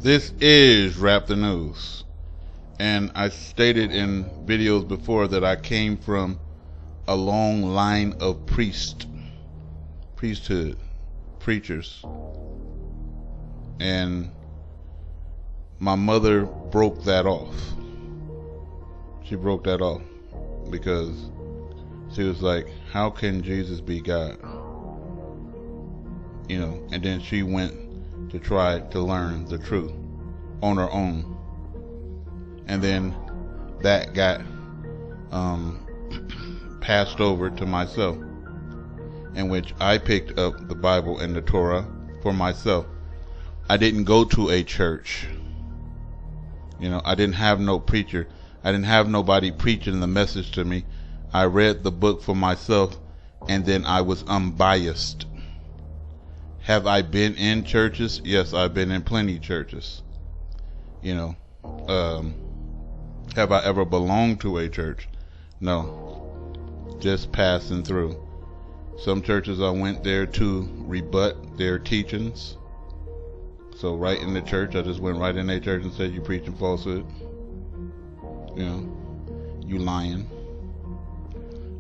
This is Rap the News. And I stated in videos before that I came from a long line of priesthood, preachers. And my mother broke that off. She broke that off because she was like, how can Jesus be God? And then she went to try to learn the truth on her own. And then that got passed over to myself, in which I picked up the Bible and the Torah for myself. I didn't go to a church. I didn't have no preacher. I didn't have nobody preaching the message to me. I read the book for myself, and then I was unbiased. Have I been in churches? Yes, I've been in plenty of churches. Have I ever belonged to a church? No. Just passing through. Some churches I went there to rebut their teachings. So right in the church, I just went right in their church and said, you preaching falsehood. You lying.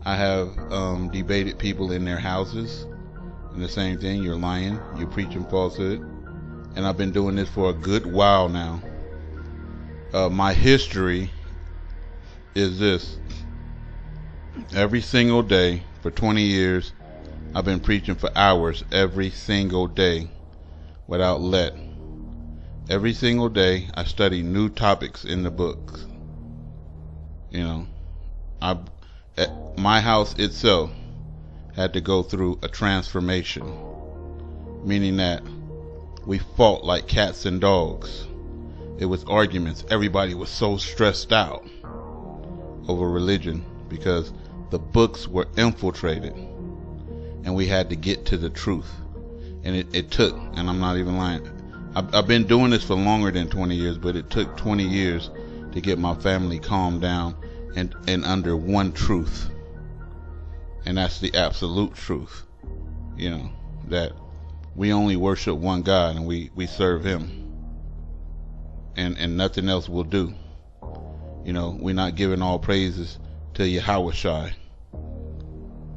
I have debated people in their houses. And the same thing, you're lying, you're preaching falsehood. And I've been doing this for a good while now. My history is this. Every single day for 20 years, I've been preaching for hours every single day without let. Every single day, I study new topics in the books. My house itself had to go through a transformation, meaning that we fought like cats and dogs. It was arguments. Everybody was so stressed out over religion because the books were infiltrated, and we had to get to the truth. And it took, and I'm not even lying, I've been doing this for longer than 20 years, but it took 20 years to get my family calmed down and under one truth. And that's the absolute truth. That we only worship one God and we serve him. And nothing else will do. We're not giving all praises to Yahushai.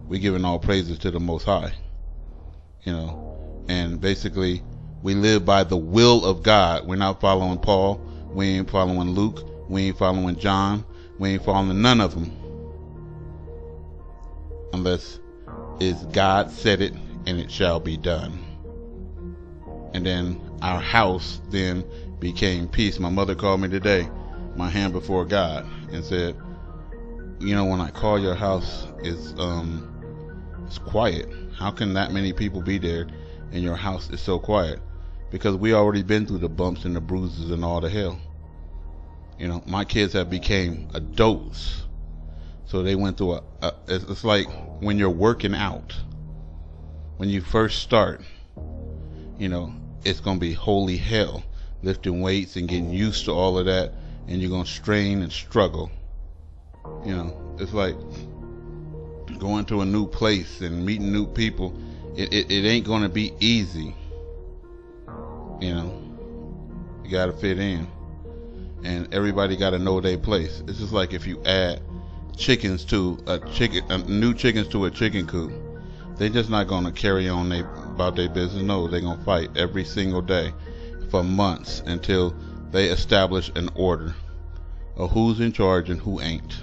We're giving all praises to the Most High. And basically we live by the will of God. We're not following Paul. We ain't following Luke. We ain't following John. We ain't following none of them. Unless it's God said it and it shall be done. And then our house then became peace. My mother called me today, my hand before God, and said, when I call your house, it's quiet. How can that many people be there and your house is so quiet? Because we already been through the bumps and the bruises and all the hell. My kids have became adults. So they went through it's like when you're working out. When you first start, it's going to be holy hell. Lifting weights and getting used to all of that. And you're going to strain and struggle. It's like going to a new place and meeting new people. It ain't going to be easy. You got to fit in. And everybody got to know their place. It's just like if you add chickens to new chickens to a chicken coop. They're just not going to carry on about their business. No, they're going to fight every single day for months until they establish an order of who's in charge and who ain't.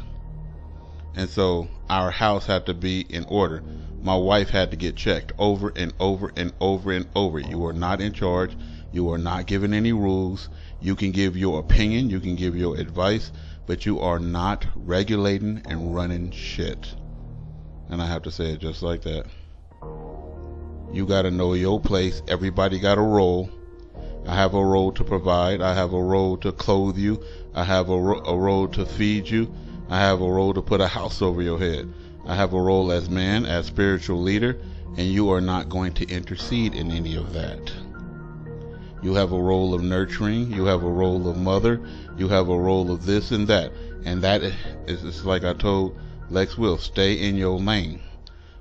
And so our house had to be in order. My wife had to get checked over and over and over and over. You are not in charge. You are not given any rules. You can give your opinion. You can give your advice. But you are not regulating and running shit. And I have to say it just like that. You got to know your place. Everybody got a role. I have a role to provide. I have a role to clothe you. I have a role to feed you. I have a role to put a house over your head. I have a role as man, as spiritual leader, and you are not going to intercede in any of that. You have a role of nurturing. You have a role of mother. You have a role of this and that. And that is like I told Lex Will, stay in your lane.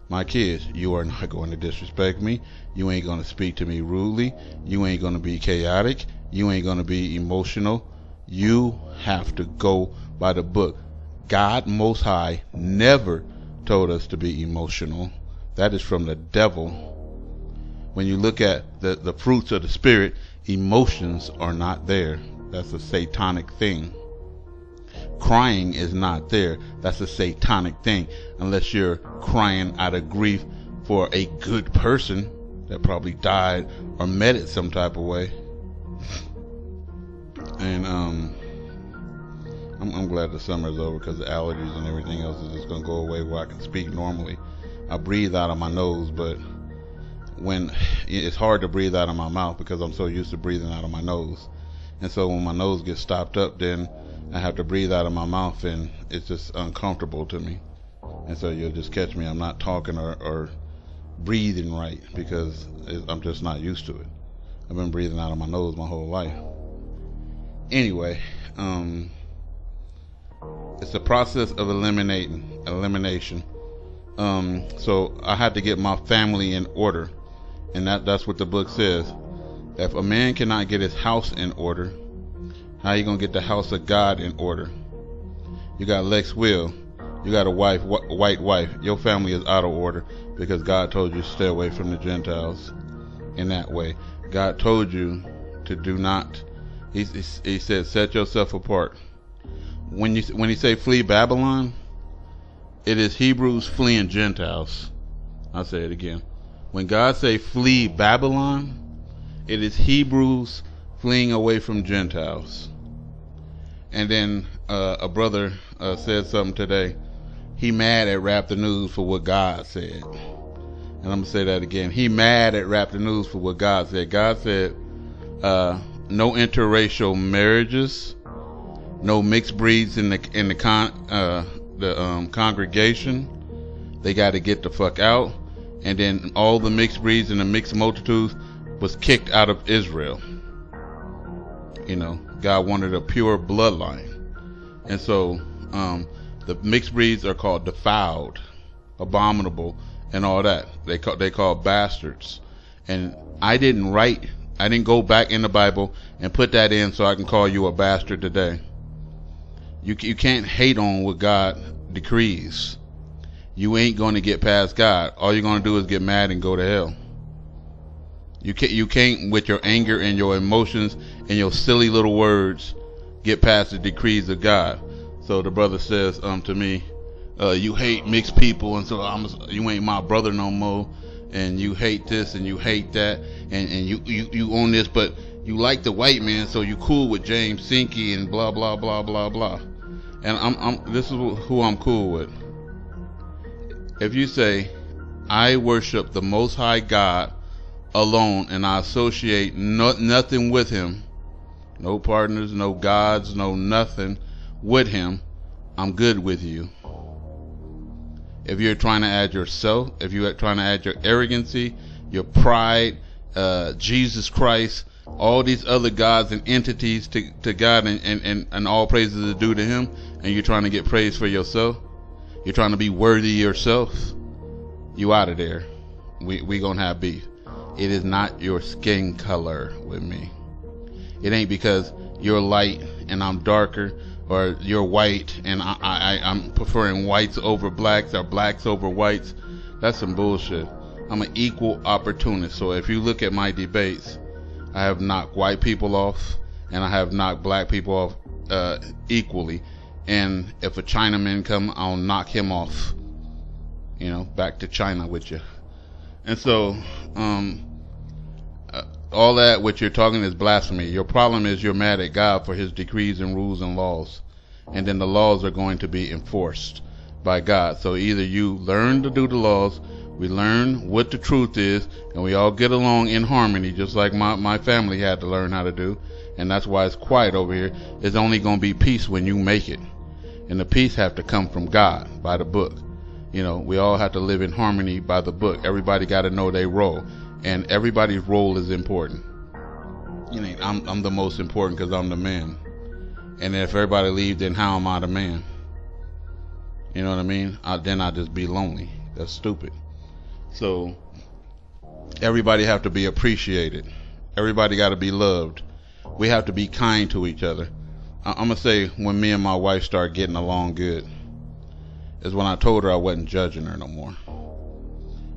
my kids, you are not going to disrespect me. You ain't going to speak to me rudely. You ain't going to be chaotic. You ain't going to be emotional. You have to go by the book. God Most High never told us to be emotional. That is from the devil. When you look at the fruits of the Spirit, emotions are not there. That's a satanic thing. Crying is not there. That's a satanic thing. Unless you're crying out of grief for a good person that probably died or met it some type of way. And I'm glad the summer's over, because the allergies and everything else is just gonna go away where I can speak normally. I breathe out of my nose, but when it's hard to breathe out of my mouth because I'm so used to breathing out of my nose. And so when my nose gets stopped up, then I have to breathe out of my mouth, and it's just uncomfortable to me. And so you'll just catch me. I'm not talking or breathing right because I'm just not used to it. I've been breathing out of my nose my whole life. Anyway, it's a process of elimination. So I had to get my family in order, and that's what the book says. If a man cannot get his house in order, how you gonna get the house of God in order? You got Lex Will, you got a wife, white wife. Your family is out of order because God told you to stay away from the Gentiles in that way. God told you to do not. He said, set yourself apart. When he say flee Babylon, it is Hebrews fleeing Gentiles. I'll say it again. When God say flee Babylon, it is Hebrews fleeing away from Gentiles. And then a brother said something today. He mad at Rap the News for what God said. And I'm going to say that again. He mad at Rap the News for what God said. God said no interracial marriages, no mixed breeds in the congregation. They got to get the fuck out. And then all the mixed breeds and the mixed multitudes was kicked out of Israel. You know, God wanted a pure bloodline. And so the mixed breeds are called defiled, abominable, and all that. They call bastards. And I didn't go back in the Bible and put that in so I can call you a bastard today. You can't hate on what God decrees. You ain't going to get past God. All you're going to do is get mad and go to hell. You can't with your anger and your emotions and your silly little words get past the decrees of God. So the brother says to me, you hate mixed people, and so you ain't my brother no more, and you hate this and you hate that, and you own this, but you like the white man, so you cool with James Sinke and blah blah blah blah blah. And this is who I'm cool with. If you say, I worship the Most High God alone, and I associate nothing with him, no partners, no gods, no nothing with him, I'm good with you. If you're trying to add yourself, if you're trying to add your arrogancy, your pride, Jesus Christ, all these other gods and entities to God, and all praises are due to him, and you're trying to get praise for yourself, you're trying to be worthy yourself, you out of there. We gonna have beef. It is not your skin color with me. It ain't because you're light and I'm darker, or you're white and I'm preferring whites over blacks or blacks over whites. That's some bullshit. I'm an equal opportunist. So if you look at my debates, I have knocked white people off and I have knocked black people off equally. And if a Chinaman come, I'll knock him off. You know, back to China with you. And so, all that what you're talking is blasphemy. Your problem is you're mad at God for his decrees and rules and laws. And then the laws are going to be enforced by God. So either you learn to do the laws, we learn what the truth is, and we all get along in harmony, just like my family had to learn how to do. And that's why it's quiet over here. It's only going to be peace when you make it. And the peace have to come from God, by the book. You know, we all have to live in harmony by the book. Everybody got to know their role. And everybody's role is important. You know, I'm the most important because I'm the man. And if everybody leaves, then how am I the man? You know what I mean? Then I just be lonely. That's stupid. So everybody have to be appreciated. Everybody got to be loved. We have to be kind to each other. I'm gonna say when me and my wife start getting along good is when I told her I wasn't judging her no more.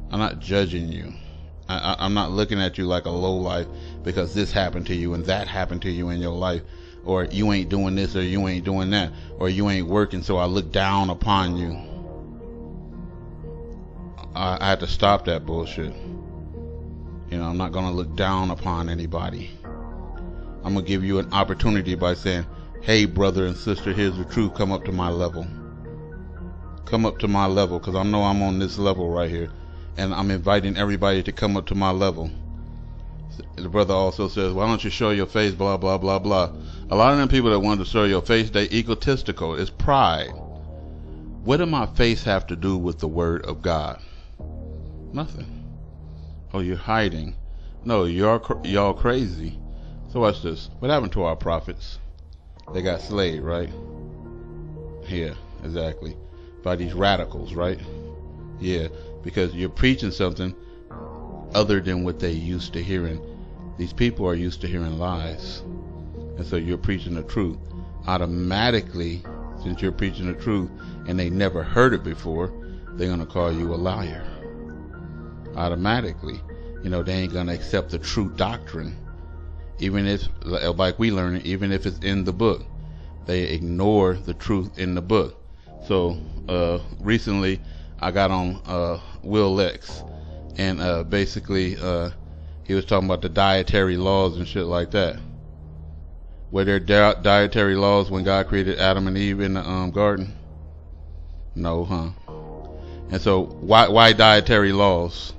I'm not judging you. I'm not looking at you like a lowlife because this happened to you and that happened to you in your life, or you ain't doing this or you ain't doing that, or you ain't working, so I look down upon you. I had to stop that bullshit. You know, I'm not gonna look down upon anybody. I'm gonna give you an opportunity by saying, hey brother and sister, here's the truth, come up to my level. Come up to my level, because I know I'm on this level right here, and I'm inviting everybody to come up to my level. The brother also says, why don't you show your face, blah blah blah blah. A lot of them people that want to show your face, they egotistical. It's pride. What did my face have to do with the word of God? Nothing. Oh, you're hiding. No, y'all crazy. So watch this. What happened to our prophets? They got slayed, right? Yeah, exactly. By these radicals, right? Yeah, because you're preaching something other than what they used to hearing. These people are used to hearing lies. And so you're preaching the truth. Automatically, since you're preaching the truth and they never heard it before, they're going to call you a liar. Automatically. You know, they ain't going to accept the true doctrine. Even if, like we learn it, even if it's in the book, they ignore the truth in the book. So recently I got on Will Lex, and basically he was talking about the dietary laws and shit like that. Were there dietary laws when God created Adam and Eve in the garden? No, huh? And so why dietary laws?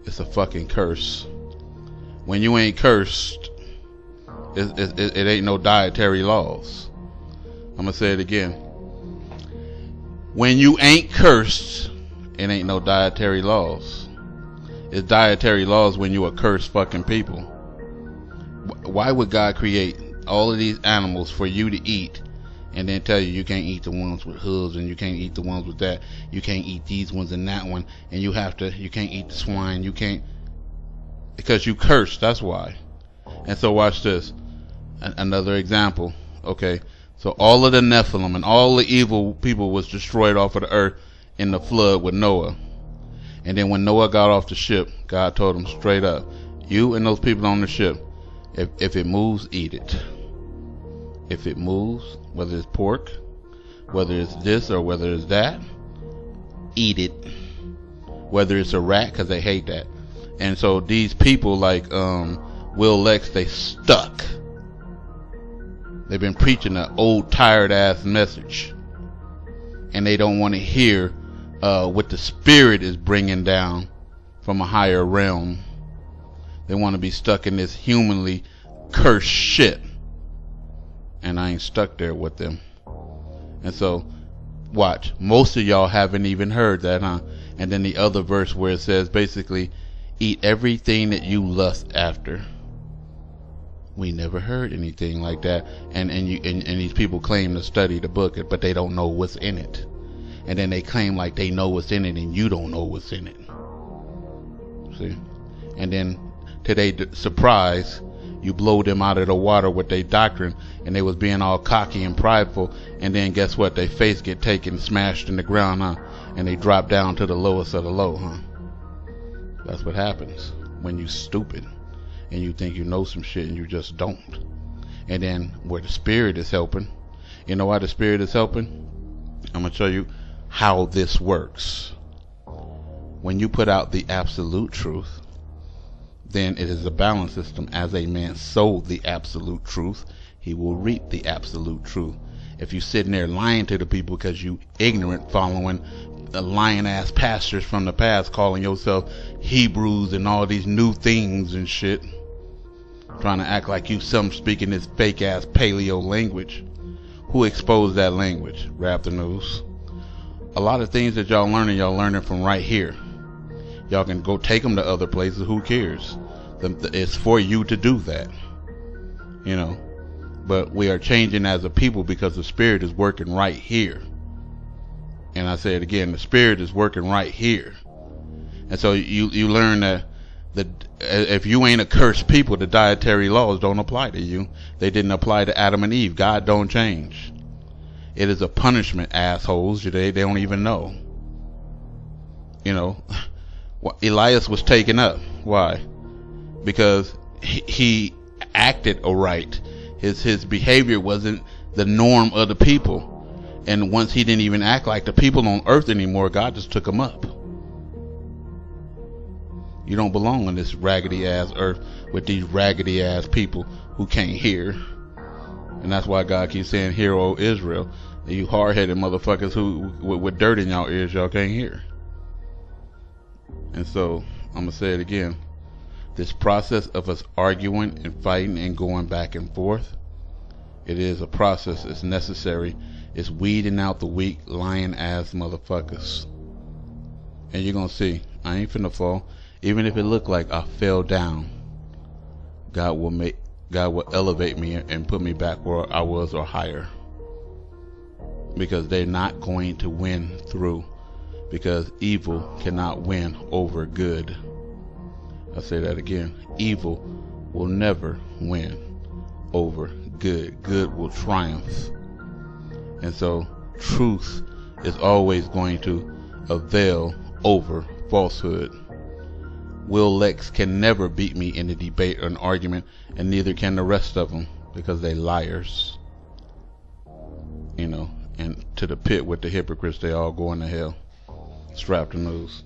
It's a fucking curse. When you ain't cursed, it ain't no dietary laws. I'm gonna say it again. When you ain't cursed, it ain't no dietary laws. It's dietary laws when you a cursed fucking people. Why would God create all of these animals for you to eat and then tell you can't eat the ones with hooves and you can't eat the ones with that, you can't eat these ones and that one, and you can't eat the swine, you can't, because you cursed, that's why. And so watch this. Another example. Okay, so all of the Nephilim and all the evil people was destroyed off of the earth in the flood with Noah. And then when Noah got off the ship, God told him straight up, you and those people on the ship, if it moves, eat it. If it moves, whether it's pork, whether it's this or whether it's that, eat it. Whether it's a rat, because they hate that. And so these people like Will Lex, they stuck. They've been preaching an old tired ass message, and they don't want to hear what the Spirit is bringing down from a higher realm. They want to be stuck in this humanly cursed shit, and I ain't stuck there with them. And so watch, most of y'all haven't even heard that, huh? And then the other verse where it says basically, eat everything that you lust after. We never heard anything like that. And these people claim to study the book, but they don't know what's in it. And then they claim like they know what's in it, and you don't know what's in it. See? And then to their surprise, you blow them out of the water with their doctrine, and they was being all cocky and prideful, and then guess what? Their face get taken, smashed in the ground, huh? And they drop down to the lowest of the low, huh? That's what happens when you stupid and you think you know some shit and you just don't. And then where the Spirit is helping, you know why the Spirit is helping? I'm going to show you how this works. When you put out the absolute truth, then it is a balance system. As a man sowed the absolute truth, he will reap the absolute truth. If you sitting there lying to the people because you ignorant, following the lying ass pastors from the past, calling yourself Hebrews and all these new things and shit, trying to act like you some speaking this fake ass paleo language. Who exposed that language? Rap the News. A lot of things that y'all learning from right here. Y'all can go take them to other places. Who cares? It's for you to do that, you know. But we are changing as a people because the Spirit is working right here. And I say it again, the Spirit is working right here. And so you learn that if you ain't a cursed people, the dietary laws don't apply to you. They didn't apply to Adam and Eve. God don't change. It is a punishment, assholes. They don't even know. You know, Elias was taken up. Why? Because he acted aright. His behavior wasn't the norm of the people. And once he didn't even act like the people on earth anymore, God just took him up. You don't belong on this raggedy ass earth with these raggedy ass people who can't hear. And that's why God keeps saying, "Hear, O Israel." You hard-headed motherfuckers who with dirt in y'all ears, y'all can't hear. And so I'm gonna say it again. This process of us arguing and fighting and going back and forth, it is a process. It's necessary. It's weeding out the weak, lying ass motherfuckers. And you're gonna see, I ain't finna fall. Even if it looked like I fell down, God will elevate me and put me back where I was or higher. Because they're not going to win through. Because evil cannot win over good. I'll say that again. Evil will never win over good. Good will triumph. And so truth is always going to avail over falsehood. Will Lex can never beat me in a debate or an argument, and neither can the rest of them, because they liars. You know, and to the pit with the hypocrites, they all going to hell. Strap the news.